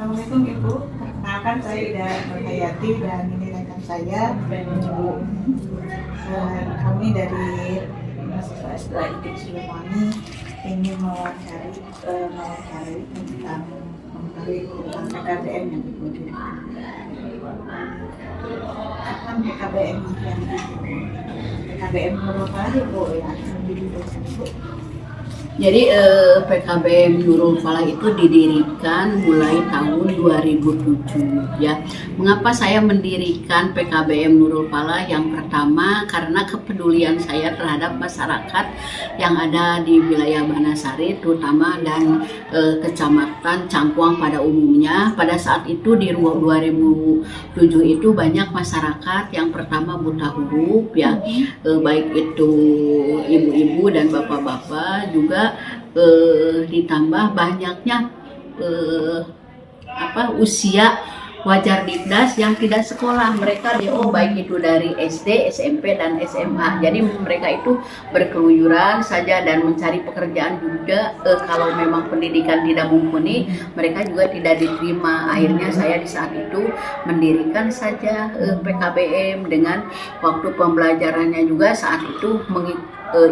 Assalamualaikum Ibu, perkenalkan saya Ida Nurhayati dan ini rekan saya Ibu. Kami dari mahasiswa S2 ITB Siliwangi ingin mewawancari tentang mengetahui tentang PKBM yang Ibu dirikan. Kapan PKBM yang PKBM merupakan Ibu yang didirikan Ibu? Jadi PKBM Nurul Falah itu didirikan mulai tahun 2007 ya. Mengapa saya mendirikan PKBM Nurul Falah? Yang pertama karena kepedulian saya terhadap masyarakat yang ada di wilayah Banasari terutama dan Kecamatan Cangkuang pada umumnya. Pada saat itu di 2007 itu banyak masyarakat yang pertama buta huruf ya, baik itu ibu-ibu dan bapak-bapak juga. Ditambah banyaknya usia wajar dikdas yang tidak sekolah. Mereka baik itu dari SD, SMP dan SMA. Jadi mereka itu berkeluyuran saja dan mencari pekerjaan juga. Kalau memang pendidikan tidak mumpuni, mereka juga tidak diterima. Akhirnya saya di saat itu mendirikan saja PKBM dengan waktu pembelajarannya juga saat itu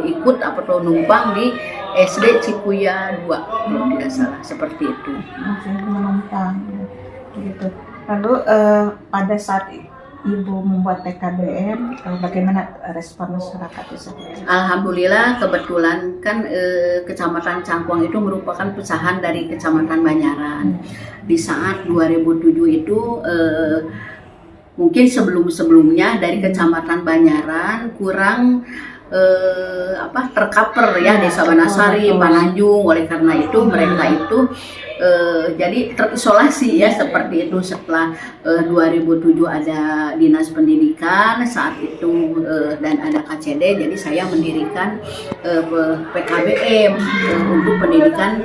ikut numpang di SD Cikuya 2 kalau tidak salah, seperti itu. Masih menumpang gitu. Lalu pada saat Ibu membuat PKBM, bagaimana respon masyarakat itu? Alhamdulillah, kebetulan kan Kecamatan Cangkuang itu merupakan pecahan dari Kecamatan Banyaran. Di saat 2007 itu mungkin sebelum-sebelumnya dari Kecamatan Banyaran kurang tercover ya, Desa Banasari, Pananjung. Oleh karena itu mereka itu jadi terisolasi ya, seperti itu. Setelah 2007 ada Dinas Pendidikan saat itu dan ada KCD, jadi saya mendirikan PKBM untuk pendidikan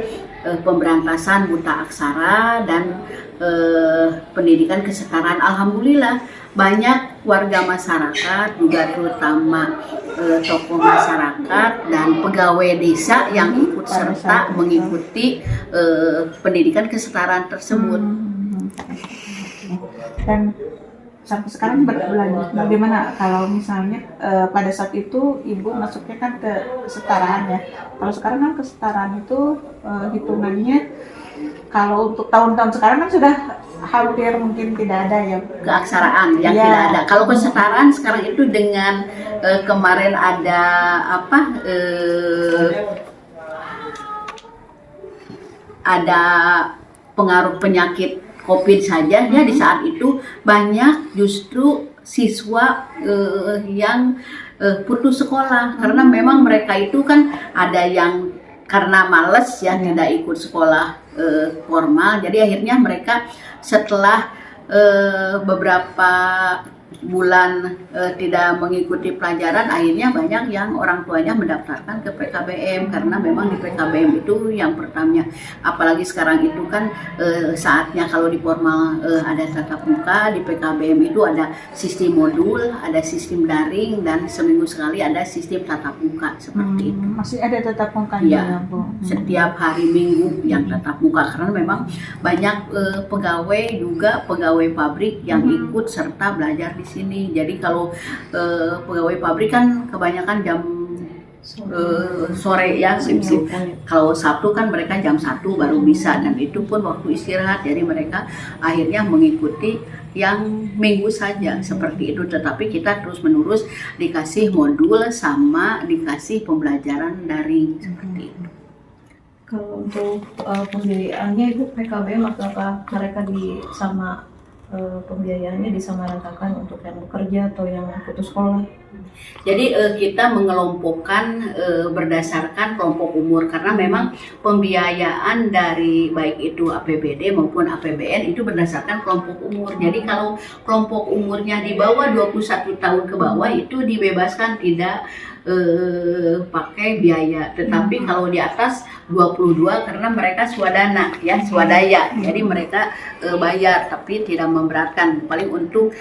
pemberantasan buta aksara dan pendidikan kesetaraan. Alhamdulillah banyak warga masyarakat juga terutama tokoh masyarakat dan pegawai desa yang ikut serta mengikuti pendidikan kesetaraan tersebut. Dan sampai sekarang berlanjut bagaimana kalau misalnya pada saat itu Ibu masuknya kan ke kesetaraan ya. Kalau sekarang kan kesetaraan itu hitungannya kalau untuk tahun-tahun sekarang kan sudah hampir mungkin tidak ada ya keaksaraan yang tidak ada. Kalau kesetaraan sekarang itu dengan kemarin ada ada pengaruh penyakit COVID saja ya, di saat itu banyak justru siswa yang putus sekolah karena memang mereka itu kan ada yang karena males ya tidak ikut sekolah formal. Jadi akhirnya mereka setelah beberapa bulan tidak mengikuti pelajaran, akhirnya banyak yang orang tuanya mendaftarkan ke PKBM karena memang di PKBM itu yang pertamanya, apalagi sekarang itu kan saatnya kalau di formal ada tatap muka, di PKBM itu ada sistem modul, ada sistem daring dan seminggu sekali ada sistem tatap muka seperti itu. Masih ada tatap muka ya, setiap hari Minggu yang tatap muka karena memang banyak pegawai juga pegawai pabrik yang ikut serta belajar di sini. Jadi kalau pegawai pabrik kan kebanyakan jam sore ya, sip-sip. Kalau Sabtu kan mereka jam 1 baru bisa dan itu pun waktu istirahat. Jadi mereka akhirnya mengikuti yang minggu saja seperti itu. Tetapi kita terus menerus dikasih modul sama dikasih pembelajaran daring seperti itu. Kalau untuk pendiriannya Ibu PKBM apakah mereka sama pembiayaannya disamaratakan untuk yang bekerja atau yang putus sekolah? Jadi kita mengelompokkan berdasarkan kelompok umur karena memang pembiayaan dari baik itu APBD maupun APBN itu berdasarkan kelompok umur. Jadi kalau kelompok umurnya di bawah 21 tahun ke bawah itu dibebaskan tidak pakai biaya. Tetapi kalau di atas 22 karena mereka swadana ya, swadaya. Jadi mereka bayar tapi tidak memberatkan paling untuk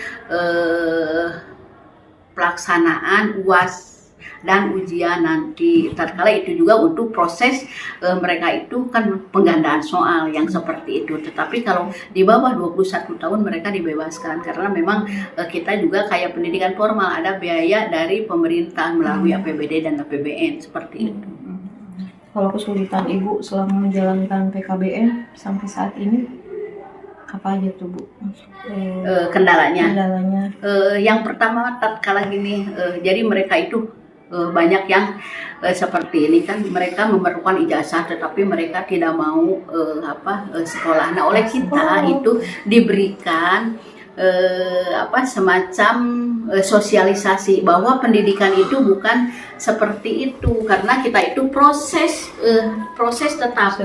pelaksanaan UAS dan ujian nanti. Tatkala itu juga untuk proses mereka itu kan penggandaan soal yang seperti itu. Tetapi kalau di bawah 21 tahun mereka dibebaskan karena memang kita juga kayak pendidikan formal ada biaya dari pemerintah melalui APBD dan APBN seperti itu. Kalau kesulitan Ibu selama menjalankan PKBM sampai saat ini apa aja tuh Bu? Kendalanya. Yang pertama tatkala gini, jadi mereka itu banyak yang seperti ini kan mereka memerlukan ijazah tetapi mereka tidak mau sekolah. Nah oleh kita itu diberikan semacam sosialisasi bahwa pendidikan itu bukan seperti itu karena kita itu proses tetap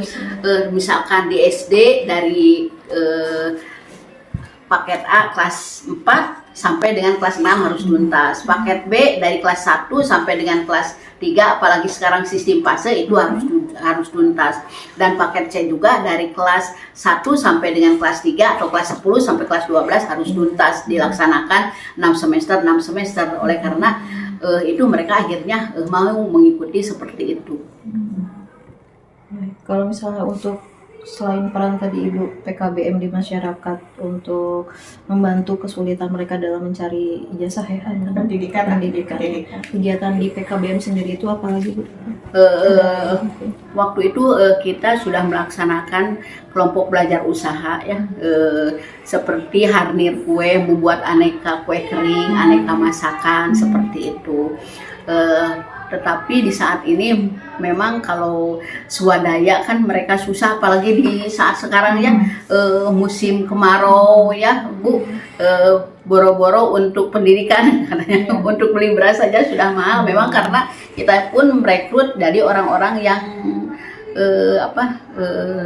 misalkan di SD dari paket A kelas 4 sampai dengan kelas 6 harus tuntas, paket B dari kelas 1 sampai dengan kelas 3 apalagi sekarang sistem fase itu harus tuntas, dan paket C juga dari kelas 1 sampai dengan kelas 3 atau kelas 10 sampai kelas 12 harus tuntas dilaksanakan 6 semester. Oleh karena itu mereka akhirnya mau mengikuti seperti itu. Kalau misalnya untuk selain peran tadi Ibu PKBM di masyarakat untuk membantu kesulitan mereka dalam mencari ijazah pendidikan. Kegiatan di PKBM sendiri itu apa lagi Bu? Waktu itu kita sudah melaksanakan kelompok belajar usaha ya, seperti harnir kue, membuat aneka kue kering, aneka masakan seperti itu. Tetapi di saat ini memang kalau swadaya kan mereka susah apalagi di saat sekarang ya musim kemarau ya Bu, boro-boro untuk pendidikan katanya untuk beli beras saja sudah mahal memang karena kita pun merekrut dari orang-orang yang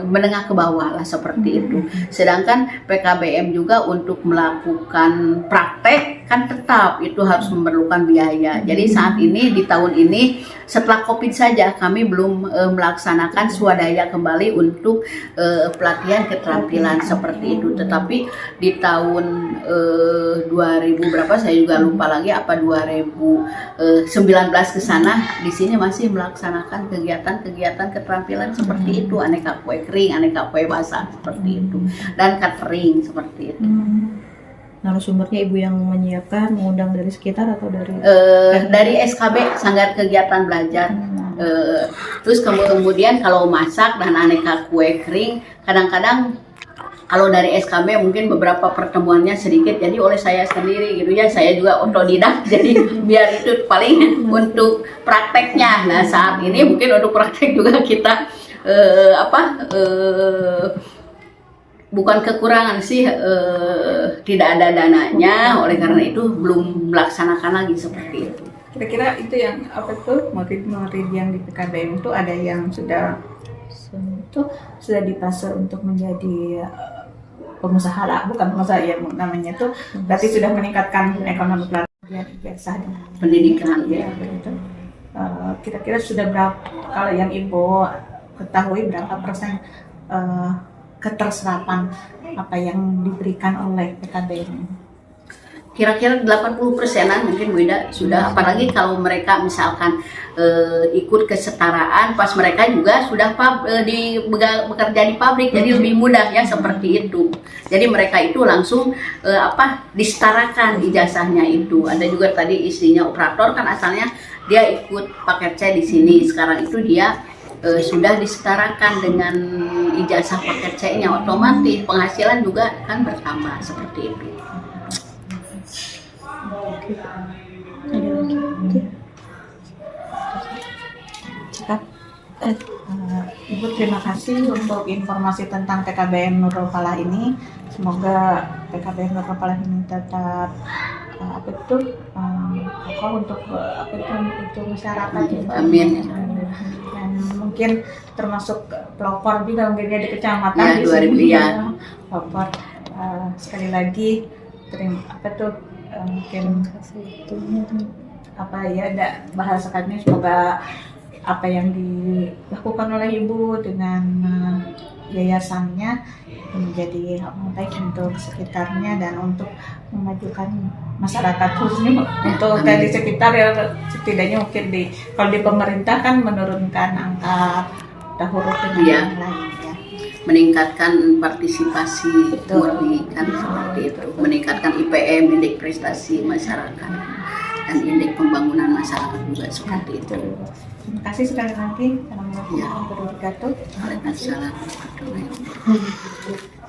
menengah ke bawah lah seperti itu. Sedangkan PKBM juga untuk melakukan praktek kan tetap itu harus memerlukan biaya. Jadi saat ini di tahun ini setelah COVID saja kami belum melaksanakan swadaya kembali untuk pelatihan keterampilan seperti itu. Tetapi di tahun 2000 berapa saya juga lupa lagi apa 2019 ke sana di sini masih melaksanakan kegiatan keterampilan seperti itu, aneka kue kering, aneka kue basah seperti itu, dan catering seperti itu. Narasumbernya Ibu yang menyiapkan, mengundang dari sekitar atau dari SKB Sanggar Kegiatan Belajar. Terus kemudian kalau masak dan aneka kue kering, kadang-kadang kalau dari SKB mungkin beberapa pertemuannya sedikit, jadi oleh saya sendiri gitu ya, saya juga otodidak, jadi biar itu paling untuk prakteknya. Nah saat ini mungkin untuk praktek juga kita bukan kekurangan sih, tidak ada dananya, oleh karena itu belum melaksanakan lagi seperti itu. Kira-kira itu yang murid-murid yang di PKBM itu ada yang sudah di fase untuk menjadi pengusaha lah, bukan pengusaha ya namanya itu, berarti sudah meningkatkan ekonomi keluarga biasa dengan pendidikan ya begitu. Kira-kira sudah berapa, kalau yang Ibu ketahui berapa persen keterserapan apa yang diberikan oleh PKBM? Kira-kira 80%-an mungkin Bu Ida sudah, apalagi kalau mereka misalkan ikut kesetaraan pas mereka juga sudah bekerja di pabrik, jadi lebih mudah ya seperti itu. Jadi mereka itu langsung disetarakan ijazahnya itu. Ada juga tadi istrinya operator kan asalnya dia ikut paket C di sini, sekarang itu dia sudah disetarakan dengan ijazah paket C-nya, otomatis penghasilan juga kan bertambah seperti itu. Ibu terima kasih untuk informasi tentang PKBM Nurul Falah ini. Semoga PKBM Lokal Palang ini tetap kokoh untuk untuk masyarakat gitu. Amin. Dan mungkin termasuk pelopor juga mungkin dia di kecamatan Ya, di 2000 sini ya. pelopor. Sekali lagi mungkin ada bahasakannya, semoga apa yang dilakukan oleh Ibu dengan yayasannya menjadi hal yang baik untuk sekitarnya dan untuk memajukan masyarakat, khususnya untuk di sekitar ya, setidaknya mungkin kalau di pemerintah kan menurunkan angka dahulu dengan Iya. yang lain ya. Meningkatkan partisipasi murni kan seperti itu, meningkatkan IPM, indeks prestasi masyarakat, dan indeks pembangunan masyarakat juga seperti itu. Terima kasih sekali lagi. Assalamualaikum warahmatullahi wabarakatuh. Waalaikumsalam warahmatullahi wabarakatuh.